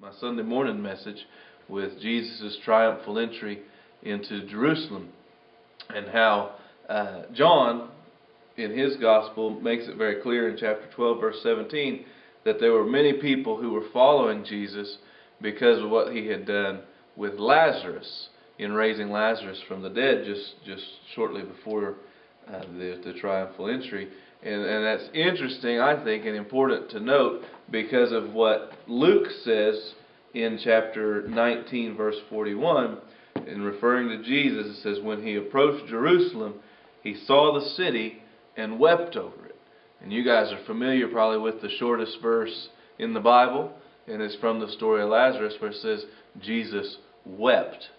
my Sunday morning message with Jesus' triumphal entry into Jerusalem, and how John, in his gospel, makes it very clear in chapter 12, verse 17, that there were many people who were following Jesus because of what he had done with Lazarus, in raising Lazarus from the dead just shortly before the triumphal entry. And that's interesting, I think, and important to note because of what Luke says in chapter 19, verse 41. In referring to Jesus, it says, when he approached Jerusalem, he saw the city and wept over it. And you guys are familiar probably with the shortest verse in the Bible, and it's from the story of Lazarus, where it says, Jesus wept.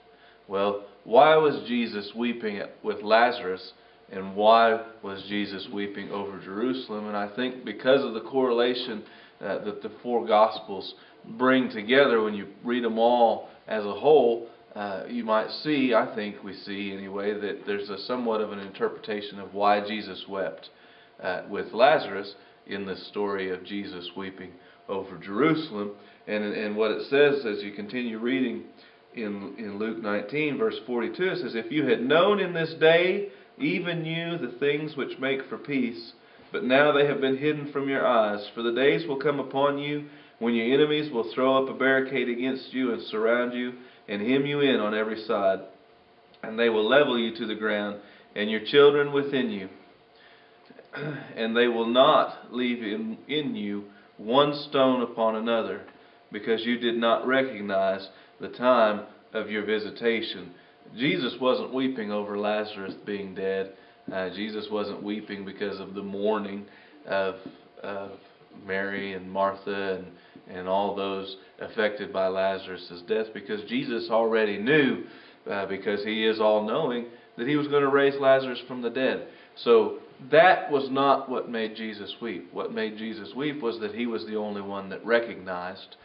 Well, why was Jesus weeping with Lazarus? And why was Jesus weeping over Jerusalem? And I think because of the correlation that the four Gospels bring together, when you read them all as a whole, you might see, I think we see anyway, that there's a somewhat of an interpretation of why Jesus wept with Lazarus in the story of Jesus weeping over Jerusalem. And what it says as you continue reading in Luke 19, verse 42, it says, if you had known in this day, even you, the things which make for peace, but now they have been hidden from your eyes. For the days will come upon you when your enemies will throw up a barricade against you and surround you and hem you in on every side. And they will level you to the ground and your children within you. And they will not leave in you one stone upon another, because you did not recognize the time of your visitation. Jesus wasn't weeping over Lazarus being dead. Jesus wasn't weeping because of the mourning of Mary and Martha and all those affected by Lazarus' death, because Jesus already knew, because he is all-knowing, that he was going to raise Lazarus from the dead. So that was not what made Jesus weep. What made Jesus weep was that he was the only one that recognized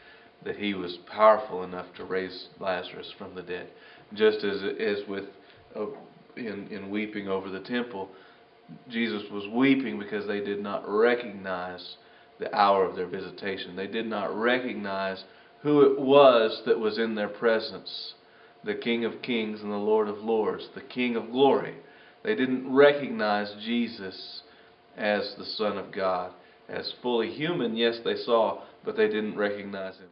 that he was powerful enough to raise Lazarus from the dead. Just as with in weeping over the temple, Jesus was weeping because they did not recognize the hour of their visitation. They did not recognize who it was that was in their presence, the King of Kings and the Lord of Lords, the King of Glory. They didn't recognize Jesus as the Son of God. As fully human, yes, they saw, but they didn't recognize him.